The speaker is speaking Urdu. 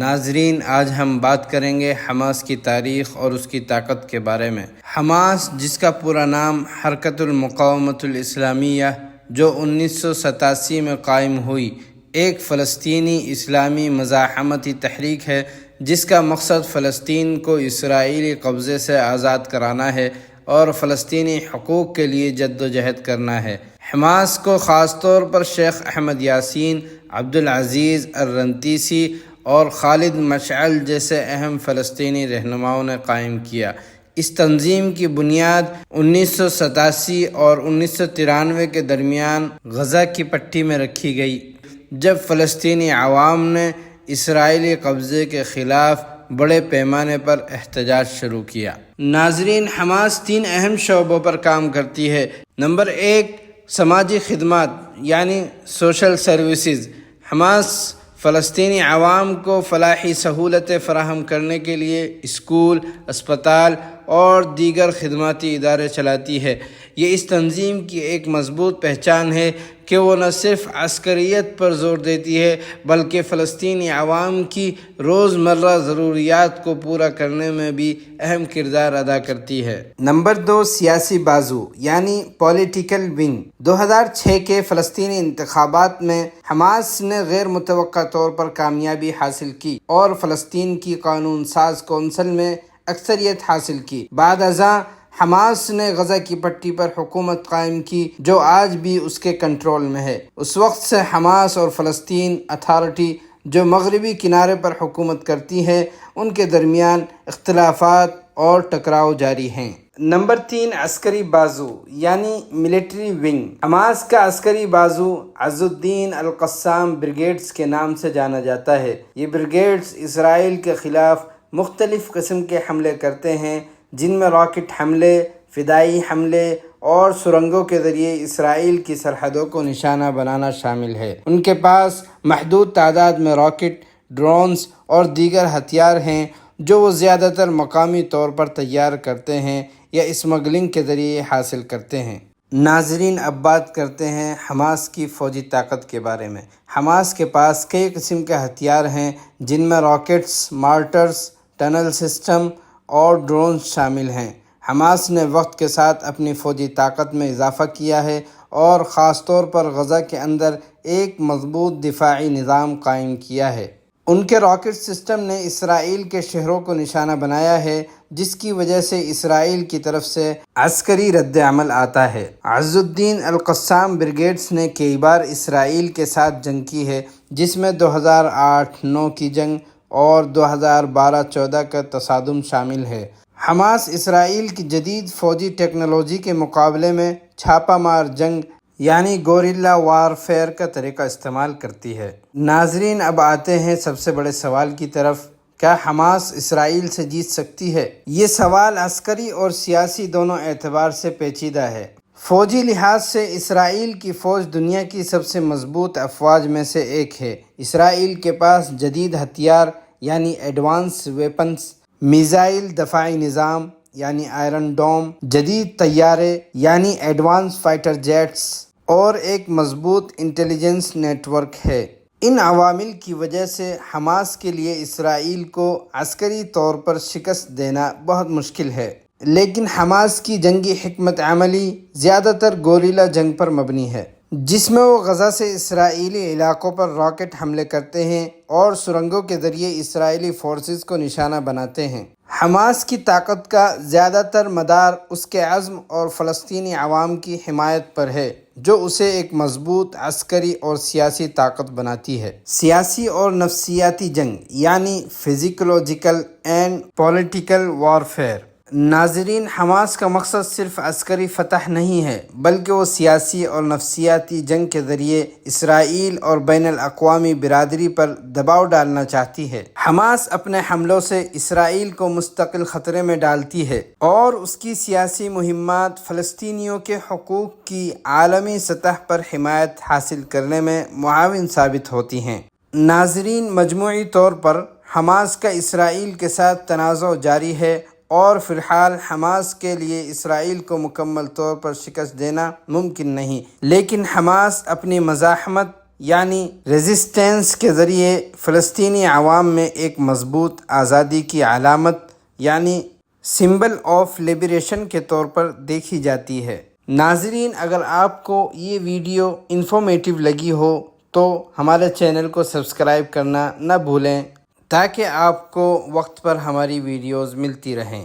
ناظرین، آج ہم بات کریں گے حماس کی تاریخ اور اس کی طاقت کے بارے میں۔ حماس، جس کا پورا نام حرکت المقاومت الاسلامیہ، جو 1987 میں قائم ہوئی، ایک فلسطینی اسلامی مزاحمتی تحریک ہے جس کا مقصد فلسطین کو اسرائیلی قبضے سے آزاد کرانا ہے اور فلسطینی حقوق کے لیے جدوجہد کرنا ہے۔ حماس کو خاص طور پر شیخ احمد یاسین، عبدالعزیز الرنتیسی اور خالد مشعل جیسے اہم فلسطینی رہنماؤں نے قائم کیا۔ اس تنظیم کی بنیاد 1987 اور 1993 کے درمیان غزہ کی پٹی میں رکھی گئی، جب فلسطینی عوام نے اسرائیلی قبضے کے خلاف بڑے پیمانے پر احتجاج شروع کیا۔ ناظرین، حماس 3 اہم شعبوں پر کام کرتی ہے۔ نمبر 1، سماجی خدمات یعنی سوشل سروسز۔ حماس فلسطینی عوام کو فلاحی سہولتیں فراہم کرنے کے لیے اسکول، اسپتال اور دیگر خدماتی ادارے چلاتی ہے۔ یہ اس تنظیم کی ایک مضبوط پہچان ہے کہ وہ نہ صرف عسکریت پر زور دیتی ہے بلکہ فلسطینی عوام کی روزمرہ ضروریات کو پورا کرنے میں بھی اہم کردار ادا کرتی ہے۔ نمبر 2، سیاسی بازو یعنی پولیٹیکل ونگ۔ 2006 کے فلسطینی انتخابات میں حماس نے غیر متوقع طور پر کامیابی حاصل کی اور فلسطین کی قانون ساز کونسل میں اکثریت حاصل کی۔ بعد ازاں حماس نے غزہ کی پٹی پر حکومت قائم کی جو آج بھی اس کے کنٹرول میں ہے۔ اس وقت سے حماس اور فلسطین اتھارٹی، جو مغربی کنارے پر حکومت کرتی ہے، ان کے درمیان اختلافات اور ٹکراؤ جاری ہیں۔ نمبر 3، عسکری بازو یعنی ملٹری ونگ۔ حماس کا عسکری بازو عز الدین القسام بریگیڈز کے نام سے جانا جاتا ہے۔ یہ بریگیڈز اسرائیل کے خلاف مختلف قسم کے حملے کرتے ہیں، جن میں راکٹ حملے، فضائی حملے اور سرنگوں کے ذریعے اسرائیل کی سرحدوں کو نشانہ بنانا شامل ہے۔ ان کے پاس محدود تعداد میں راکٹ، ڈرونز اور دیگر ہتھیار ہیں جو وہ زیادہ تر مقامی طور پر تیار کرتے ہیں یا اسمگلنگ کے ذریعے حاصل کرتے ہیں۔ ناظرین، اب بات کرتے ہیں حماس کی فوجی طاقت کے بارے میں۔ حماس کے پاس کئی قسم کے ہتھیار ہیں جن میں راکٹس، مارٹرز، ٹنل سسٹم اور ڈرونز شامل ہیں۔ حماس نے وقت کے ساتھ اپنی فوجی طاقت میں اضافہ کیا ہے اور خاص طور پر غزہ کے اندر ایک مضبوط دفاعی نظام قائم کیا ہے۔ ان کے راکٹ سسٹم نے اسرائیل کے شہروں کو نشانہ بنایا ہے، جس کی وجہ سے اسرائیل کی طرف سے عسکری رد عمل آتا ہے۔ عز الدین القسام بریگیڈز نے کئی بار اسرائیل کے ساتھ جنگ کی ہے، جس میں 2008-9 کی جنگ اور 2012-14 کا تصادم شامل ہے۔ حماس اسرائیل کی جدید فوجی ٹیکنالوجی کے مقابلے میں چھاپہ مار جنگ یعنی گوریلا وارفیئر کا طریقہ استعمال کرتی ہے۔ ناظرین، اب آتے ہیں سب سے بڑے سوال کی طرف، کیا حماس اسرائیل سے جیت سکتی ہے؟ یہ سوال عسکری اور سیاسی دونوں اعتبار سے پیچیدہ ہے۔ فوجی لحاظ سے اسرائیل کی فوج دنیا کی سب سے مضبوط افواج میں سے ایک ہے۔ اسرائیل کے پاس جدید ہتھیار یعنی ایڈوانس ویپنز، میزائل دفاعی نظام یعنی آئرن ڈوم، جدید طیارے یعنی ایڈوانس فائٹر جیٹس اور ایک مضبوط انٹیلیجنس نیٹ ورک ہے۔ ان عوامل کی وجہ سے حماس کے لیے اسرائیل کو عسکری طور پر شکست دینا بہت مشکل ہے، لیکن حماس کی جنگی حکمت عملی زیادہ تر گوریلا جنگ پر مبنی ہے، جس میں وہ غزہ سے اسرائیلی علاقوں پر راکٹ حملے کرتے ہیں اور سرنگوں کے ذریعے اسرائیلی فورسز کو نشانہ بناتے ہیں۔ حماس کی طاقت کا زیادہ تر مدار اس کے عزم اور فلسطینی عوام کی حمایت پر ہے، جو اسے ایک مضبوط عسکری اور سیاسی طاقت بناتی ہے۔ سیاسی اور نفسیاتی جنگ یعنی فزیکولوجیکل اینڈ پولیٹیکل وارفیئر۔ ناظرین، حماس کا مقصد صرف عسکری فتح نہیں ہے بلکہ وہ سیاسی اور نفسیاتی جنگ کے ذریعے اسرائیل اور بین الاقوامی برادری پر دباؤ ڈالنا چاہتی ہے۔ حماس اپنے حملوں سے اسرائیل کو مستقل خطرے میں ڈالتی ہے اور اس کی سیاسی مہمات فلسطینیوں کے حقوق کی عالمی سطح پر حمایت حاصل کرنے میں معاون ثابت ہوتی ہیں۔ ناظرین، مجموعی طور پر حماس کا اسرائیل کے ساتھ تنازع جاری ہے اور فی الحال حماس کے لیے اسرائیل کو مکمل طور پر شکست دینا ممکن نہیں، لیکن حماس اپنی مزاحمت یعنی ریزسٹنس کے ذریعے فلسطینی عوام میں ایک مضبوط آزادی کی علامت یعنی سمبل آف لبریشن کے طور پر دیکھی جاتی ہے۔ ناظرین، اگر آپ کو یہ ویڈیو انفارمیٹیو لگی ہو تو ہمارے چینل کو سبسکرائب کرنا نہ بھولیں تاکہ آپ کو وقت پر ہماری ویڈیوز ملتی رہیں۔